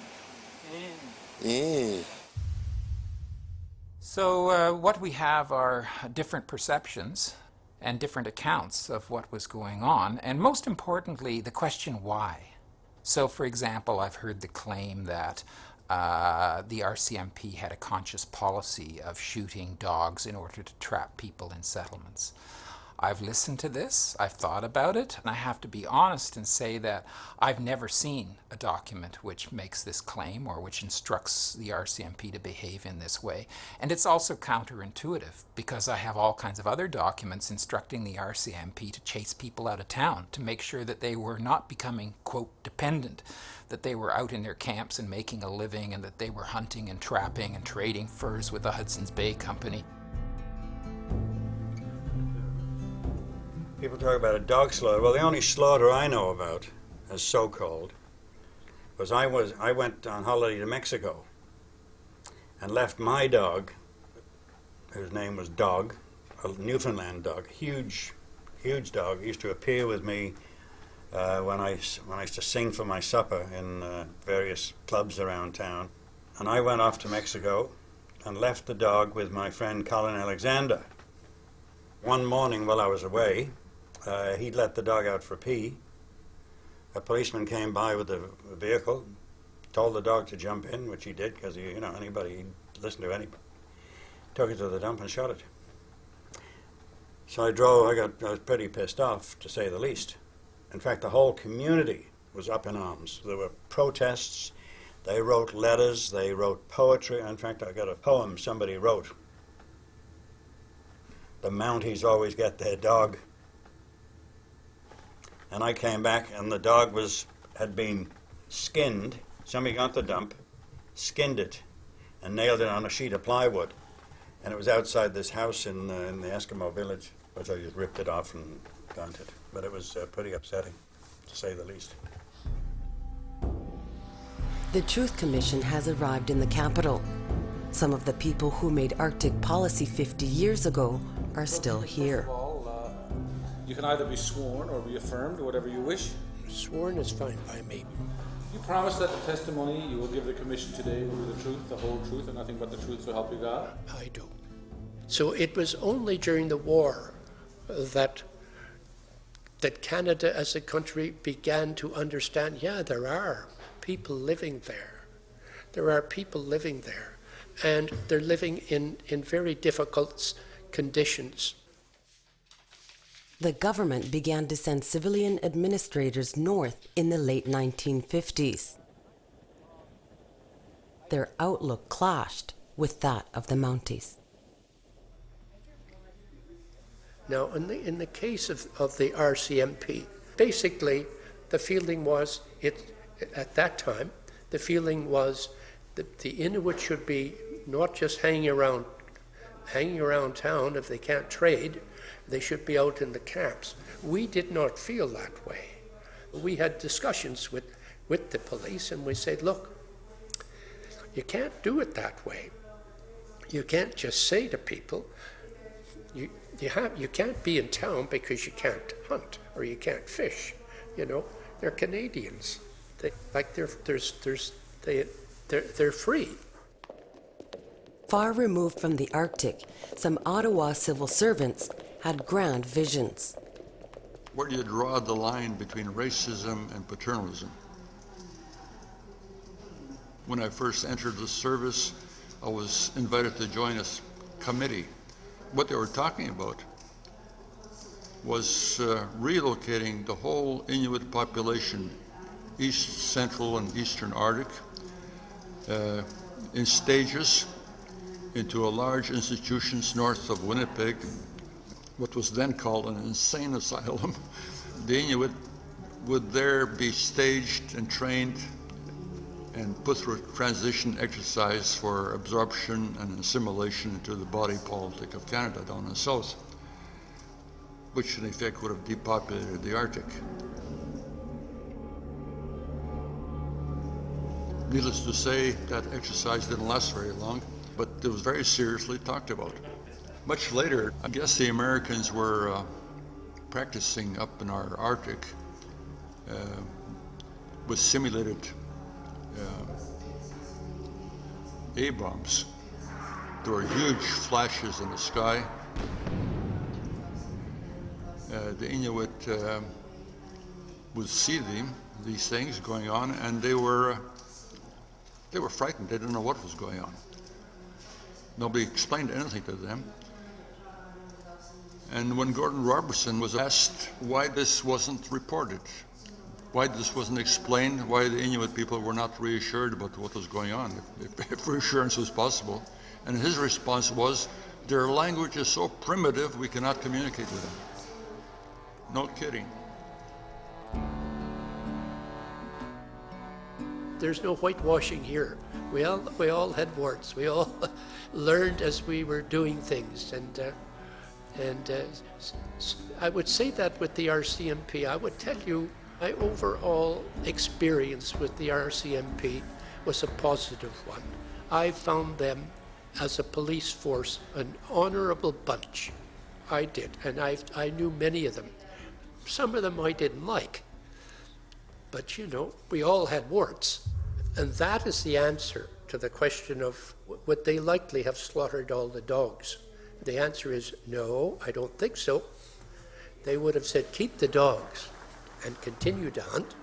So what we have are different perceptions and different accounts of what was going on, and most importantly, the question why. So, for example, I've heard the claim that the RCMP had a conscious policy of shooting dogs in order to trap people in settlements. I've listened to this, I've thought about it, and I have to be honest and say that I've never seen a document which makes this claim or which instructs the RCMP to behave in this way. And it's also counterintuitive because I have all kinds of other documents instructing the RCMP to chase people out of town to make sure that they were not becoming, quote, dependent, that they were out in their camps and making a living, and that they were hunting and trapping and trading furs with the Hudson's Bay Company. People talk about a dog slaughter. Well, the only slaughter I know about, as so-called, was I went on holiday to Mexico and left my dog, whose name was Dog, a Newfoundland dog, huge dog. He used to appear with me when I used to sing for my supper in various clubs around town. And I went off to Mexico and left the dog with my friend Colin Alexander. One morning while I was away, he'd let the dog out for a pee. A policeman came by with a vehicle, told the dog to jump in, which he did because he'd listen to anybody. Took it to the dump and shot it. So I was pretty pissed off, to say the least. In fact, the whole community was up in arms. There were protests, they wrote letters, they wrote poetry. In fact, I got a poem somebody wrote. The Mounties always get their dog. And I came back and the dog had been skinned. Somebody got the dump, skinned it, and nailed it on a sheet of plywood. And it was outside this house in the Eskimo village, which I just ripped it off and burnt it. But it was pretty upsetting, to say the least. The Truth Commission has arrived in the capital. Some of the people who made Arctic policy 50 years ago are still here. You can either be sworn or be affirmed, or whatever you wish. Sworn is fine by me. You promise that the testimony you will give the commission today will be the truth, the whole truth, and nothing but the truth, so help you God? I do. So it was only during the war that Canada as a country began to understand, yeah, there are people living there. There are people living there, and they're living in very difficult conditions. The government began to send civilian administrators north in the late 1950s. Their outlook clashed with that of the Mounties. Now, in the case of the RCMP, basically the feeling was, at that time, the feeling was that the Inuit should be not just hanging around town if they can't trade. They should be out in the camps. We did not feel that way. We had discussions with the police, and we said, look, you can't do it that way. You can't just say to people, you can't be in town because you can't hunt or you can't fish. You know, they're Canadians. They're free. Far removed from the Arctic, some Ottawa civil servants had grand visions. Where do you draw the line between racism and paternalism? When I first entered the service, I was invited to join a committee. What they were talking about was relocating the whole Inuit population, East, Central, and Eastern Arctic, in stages into a large institutions north of Winnipeg, what was then called an insane asylum. The Inuit would there be staged and trained and put through transition exercise for absorption and assimilation into the body politic of Canada down in the south, which in effect would have depopulated the Arctic. Needless to say, that exercise didn't last very long, but it was very seriously talked about. Much later, I guess the Americans were practicing up in our Arctic with simulated A-bombs. There were huge flashes in the sky. The Inuit would see these things going on, and they were frightened. They didn't know what was going on. Nobody explained anything to them. And when Gordon Robertson was asked why this wasn't reported, why this wasn't explained, why the Inuit people were not reassured about what was going on, if reassurance was possible, and his response was, their language is so primitive we cannot communicate with them. No kidding. There's no whitewashing here. We all had warts. We all learned as we were doing things, and I would say that with the RCMP. I would tell you my overall experience with the RCMP was a positive one. I found them as a police force an honorable bunch. I did, and I knew many of them. Some of them I didn't like, but you know, we all had warts. And that is the answer to the question of would they likely have slaughtered all the dogs? The answer is no, I don't think so. They would have said, keep the dogs and continue to hunt.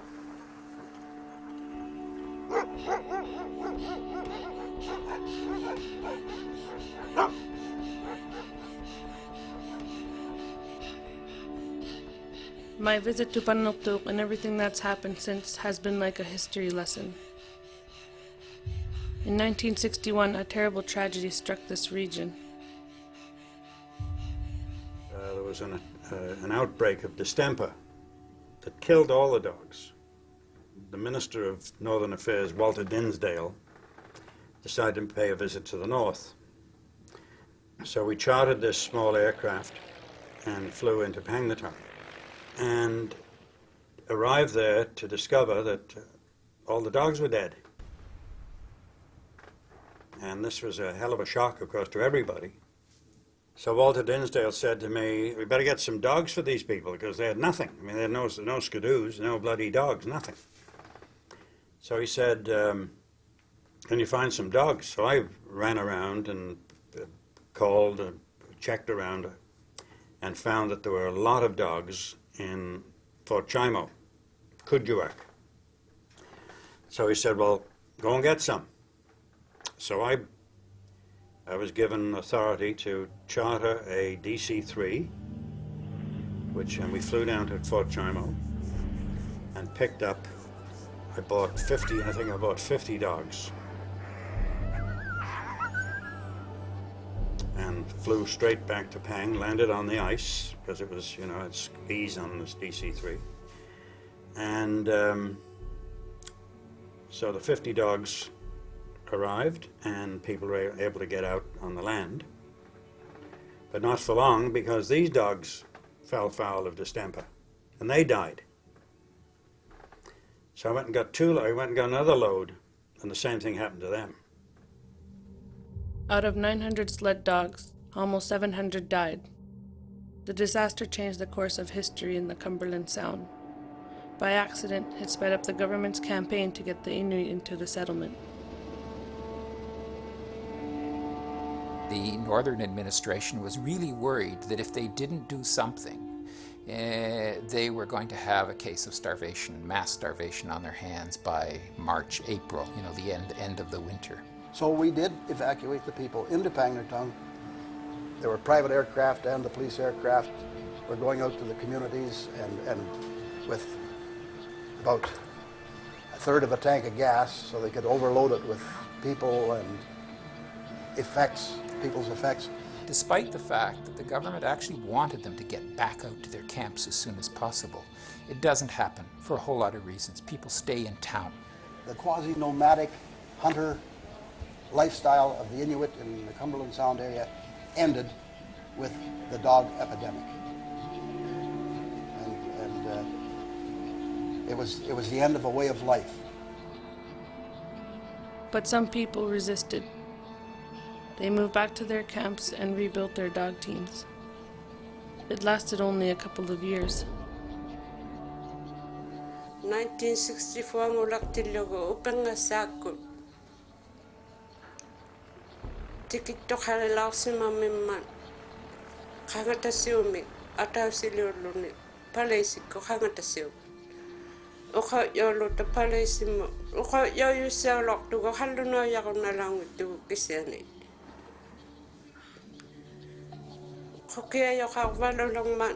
My visit to Panuktuk and everything that's happened since has been like a history lesson. In 1961, a terrible tragedy struck this region. There was an outbreak of distemper that killed all the dogs. The Minister of Northern Affairs, Walter Dinsdale, decided to pay a visit to the north. So we chartered this small aircraft and flew into Pangnatang and arrived there to discover that all the dogs were dead. And this was a hell of a shock, of course, to everybody. So Walter Dinsdale said to me, we better get some dogs for these people, because they had nothing. I mean, they had no skidoos, no bloody dogs, nothing. So he said, can you find some dogs? So I ran around and called and checked around and found that there were a lot of dogs in Fort Chimo, Kuujjuaq. So he said, well, go and get some. So I was given authority to charter a DC-3, and we flew down to Fort Chimo and picked up, I bought 50 dogs. And flew straight back to Pang, landed on the ice, because it was, you know, it's ease on this DC-3. And so the 50 dogs arrived, and people were able to get out on the land. But not for long, because these dogs fell foul of distemper, and they died. So I went and got another load, and the same thing happened to them. Out of 900 sled dogs, almost 700 died. The disaster changed the course of history in the Cumberland Sound. By accident, it sped up the government's campaign to get the Inuit into the settlement. The Northern administration was really worried that if they didn't do something, they were going to have a case of starvation, mass starvation on their hands by March, April, you know, the end of the winter. So we did evacuate the people into Pangnatang. There were private aircraft and the police aircraft were going out to the communities and with about a third of a tank of gas so they could overload it with people and people's effects. Despite the fact that the government actually wanted them to get back out to their camps as soon as possible, it doesn't happen for a whole lot of reasons. People stay in town. The quasi-nomadic hunter lifestyle of the Inuit in the Cumberland Sound area ended with the dog epidemic. And it was the end of a way of life. But some people resisted. They moved back to their camps and rebuilt their dog teams. It lasted only a couple of years. 1964 ngulaktilogo upenga sakut. Tikito khalelausima mimman. Khangatasiumi atausilioluni palaisiko khangatasiu. Ukha yolo ta palaisimo. Ukha yoyusalok tugo halluno yagunalangutu kisiani. Kokia yokavalolongman.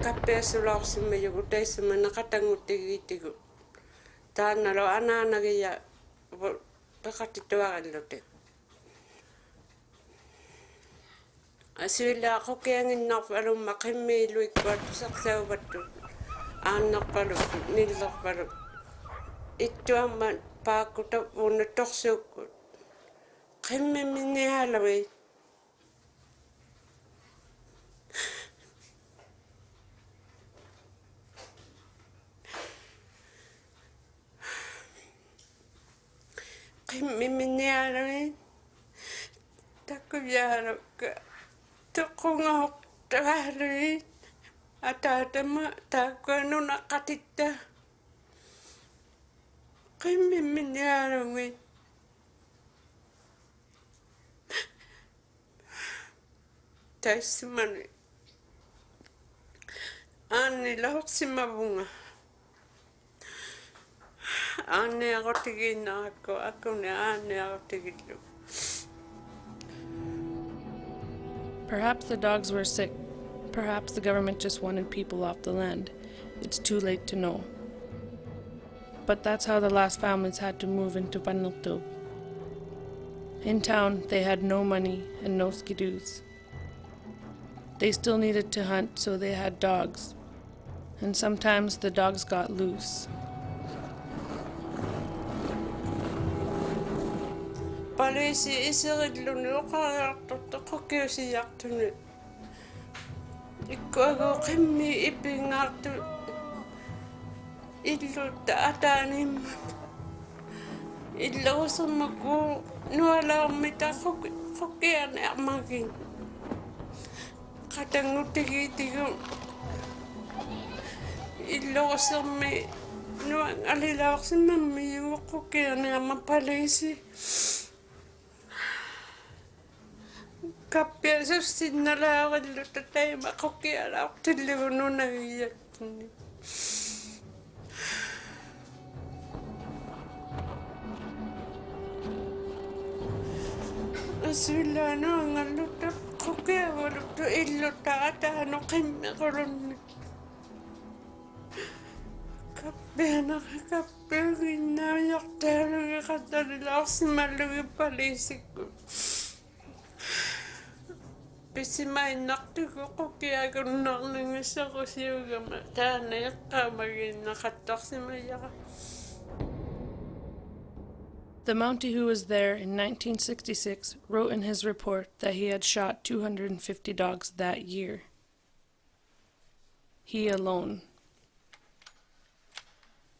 Kapesulauksima yugutaisima nakatangutigiitigu. Taanalo ananagiya pakatituagallote. Asila kokianginnarvalumma qimmiiluikkuatu sarsauvattu. Aannarpalut nillerpalut. Ittuamman paakkuta vuunna torsuukkut. Qimmiminialawi. Qimmiminialawi. Takuyaarukka. Tuqungahuqtaalawi. Ataatama taakkuanunaqatitta. Qimmiminialawi. Taismani. Anni lahoksimavunga. Anni agotiginnaakko akune anni agotigillu. Perhaps the dogs were sick. Perhaps the government just wanted people off the land. It's too late to know. But that's how the last families had to move into Panilto. In town, they had no money and no skidoos. They still needed to hunt, so they had dogs. And sometimes the dogs got loose. Palisi isiridluni uqaarartortoqokiusiyartuni. Ikkuagu qimmi ipingaartu illutta ataanimmat. Illuusummaku nualaarmita qokiani armagin. Qatangutigitigu illuusermi nuang alilaarsimmammi yuqokiani amma palisi. Kappiasussinalaarillutta taima qokialaartillugu nunagiyattuni. Asillanu angallutta qokiavalutta illutta ataanu qimmiqulunni. Kappiaginnaajaqtaalugi qattalilaarsimallugi palisikku. Pisimainartugu qokiagunnarningissaqusiugama taanayaqqaamaginnaqattarsimayaqa. The Mountie who was there in 1966 wrote in his report that he had shot 250 dogs that year. He alone.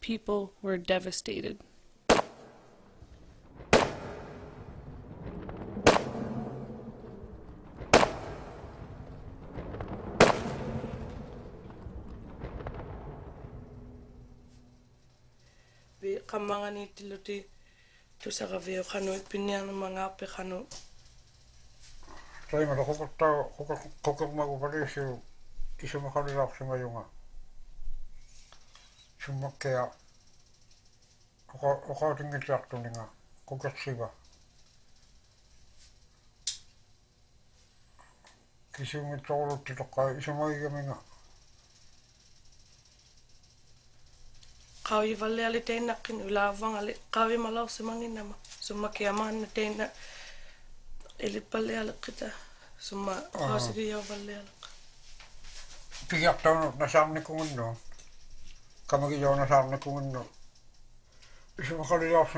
People were devastated. Kamangani tiluti tusakavio kanu ipinian mga pekanu. Saya mana kokok magu pada isu makan lak sama yunga. Cuma kayak kok tinggi jak tu ninga kokok siba. Kisumit toulutti tokai isumaigamina. Kawi vale ali teina kin ulavang ali kawi malau semanginama. Suma kiaman teina ili pale ala kita. Suma kasigi ya vale ala. Tiyak taunut nasarni kungundo. Kamagi yaw nasarni kungundo. Isimakalilaak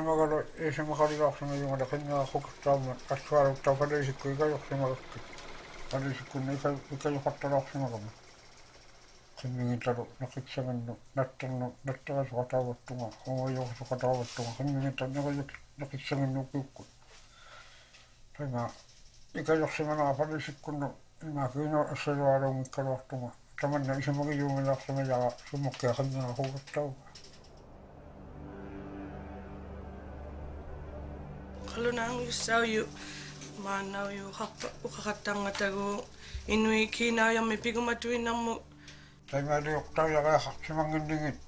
sama yung alakin kukutama at suarang tapadisik ko ikaw simakakit. Padisik ko na ikaw katalaak simakama. Kimingin talo nakitsangan no nattaka sa katawat tunga. Umayo sa katawat tunga. Kimingin talo nakitsangan no kukut. Kaya ikaw simana padisik ko no makino asalo araw kalawak tunga. Taman na isamagi yung malak sa maya sumakyakan na kukutaw. Kalau nang isaw yu manaw yu ukakatanga tago Inuit kinaw yung may pigumatuin ng mo. Tayo nga liyok tayo kaya si mangindingit.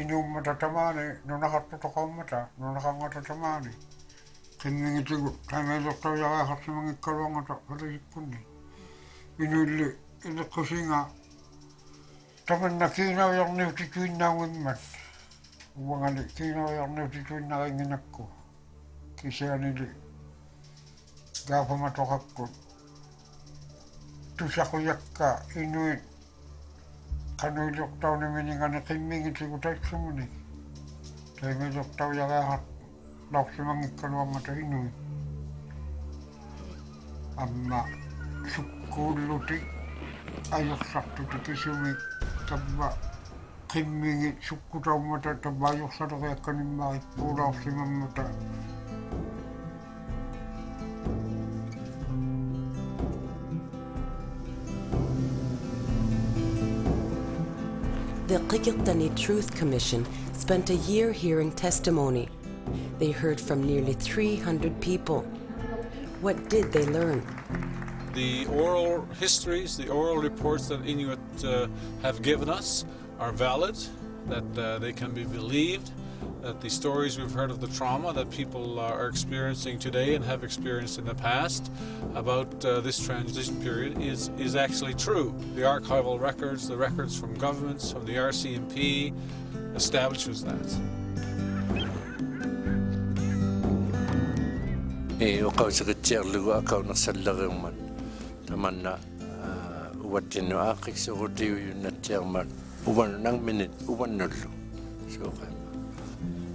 Inyong matatamani, nung nakatutok mata, nung nakangatatamani. Kiningit sigo, tayo nga liyok tayo kaya si mangikalawang mata, parisip ko ni. Inuli, ilik ko nga. Taman na kinaw yung newtituin na wingman. Uwangali, kinaw yung newtituin na kinginak ko. Kisya nili, gapa matokak ko. Tusakuyak ka, Inuit. Kanulok tau na miningan na kimingin sigo tayo sumuni. Tayo milok tau yagahat. Lauk si mangik kaluang mata Inuit. Amma, sukuluti. Ayok sakto ti kisumik. Taba, kimingin suku tau mata. Tabayok sa kaya kanimahit. Pulaw si mamata. The Qimmit Truth Commission spent a year hearing testimony. They heard from nearly 300 people. What did they learn? The oral histories, the oral reports that Inuit have given us are valid, that they can be believed, that the stories we've heard of the trauma that people are experiencing today and have experienced in the past about this transition period is actually true. The archival records, the records from governments, from the RCMP, establishes that. Okaw sa kitserlugo akaw na sallarang man. Taman na uwatin no akik sa kutiyo yun na chairman. Uwan nang minute, uwan nalo. So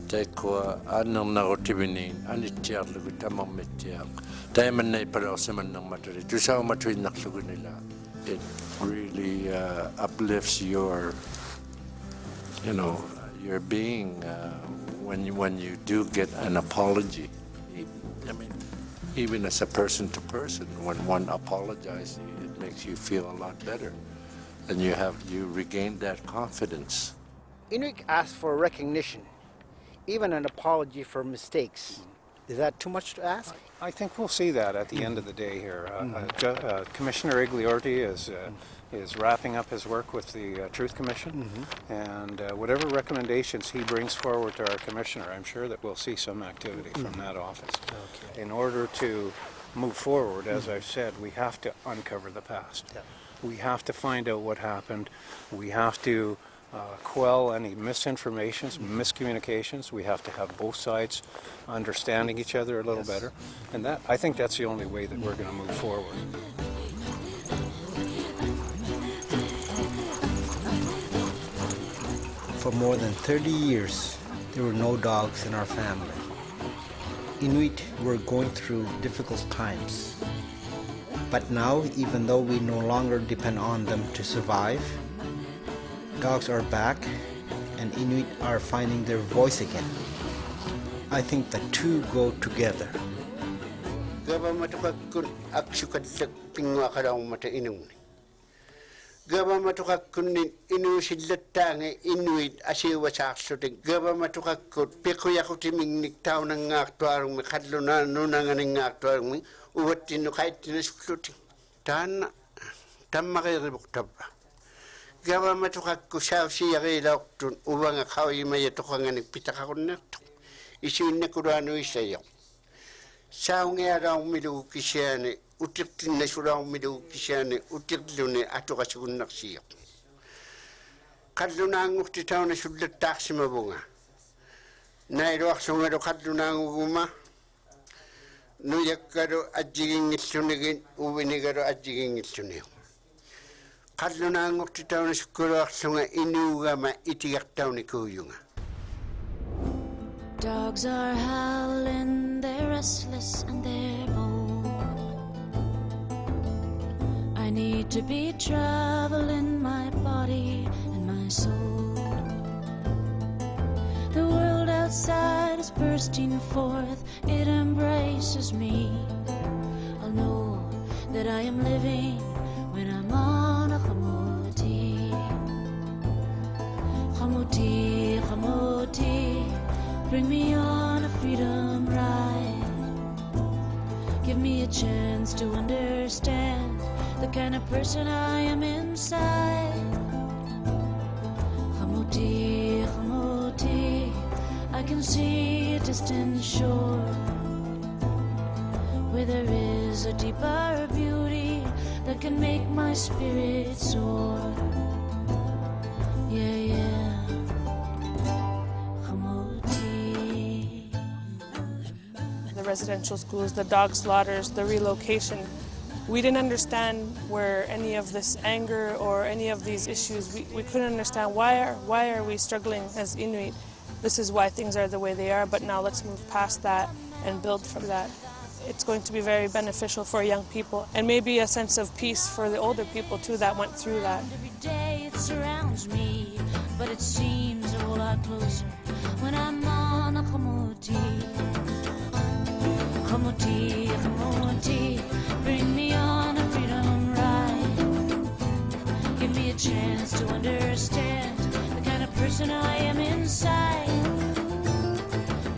Taiko anang narotibinin anitiarlugu tamang metiak. Tayaman na ipalaw sa man ng maturi. Tusaw matuin naklugu nila. It really uplifts your being when you do get an apology. I mean, even as a person to person, when one apologizes, it makes you feel a lot better, and you regain that confidence. Inuit asked for recognition, even an apology for mistakes. Is that too much to ask? I think we'll see that at the end of the day here. Commissioner Igliorti is wrapping up his work with the Truth Commission, and whatever recommendations he brings forward to our commissioner, I'm sure that we'll see some activity from that office. Okay. In order to move forward, as I've said, we have to uncover the past. Yeah. We have to find out what happened. We have to quell any misinformations, miscommunications. We have to have both sides understanding each other a little better. And I think that's the only way that we're going to move forward. For more than 30 years, there were no dogs in our family. Inuit were going through difficult times. But now, even though we no longer depend on them to survive, dogs are back and Inuit are finding their voice again. I think the two go together. Gaba matukak kun aksukad sa pingwa kadang mata inung. Gaba matukak kun inu silatange Inuit asiwa sa aksuting. Gaba matukak kun pikuya ko timing niktaw ng ngaktuarong makadlo na nunangan ng ngaktuarong uwat tino kahit tinasukluting. Tan makiribok taba. Gaba matukak ko siya siya ilaw tun uwang akaw imaya tukang nagpitak ako na ito. Isuin na kurano isayaw. Saunge around middle Kishane, Utik Natural middle Kishane, Utik Lune, Atokasun Naxia. Kadunang of the town should let Taximabunga. Nairo Songero Kadunang Guma. No yakaro adjing it sunigin, Uvinigaro adjing it sunil. Kadunang of the town is Kurasunga Inugama Itiak Townikoyunga. Dogs are howling, they're restless and they're bold. I need to be traveling my body and my soul. The world outside is bursting forth, it embraces me. I'll know that I am living when I'm on a Qimmit. Qimmit, Qimmit, bring me on a freedom ride. Give me a chance to understand the kind of person I am inside. Qimmit, Qimmit, I can see a distant shore where there is a deeper beauty that can make my spirit soar. Yeah, yeah. The residential schools, the dog slaughters, the relocation. We didn't understand where any of this anger or any of these issues, we couldn't understand why are we struggling as Inuit. This is why things are the way they are, but now let's move past that and build from that. It's going to be very beneficial for young people and maybe a sense of peace for the older people too that went through that. Every day it surrounds me, but it seems a whole lot closer when I'm on a Qimmit. Qimmit, Qimmit, bring me on a freedom ride. Give me a chance to understand the kind of person I am inside.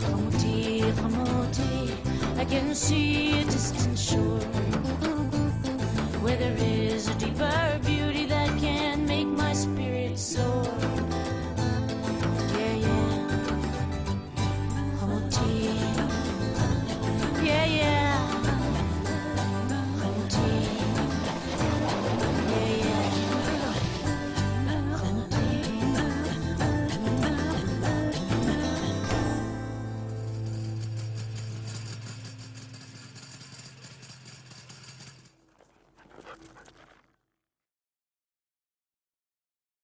Qimmit, Qimmit, I can see a distant shore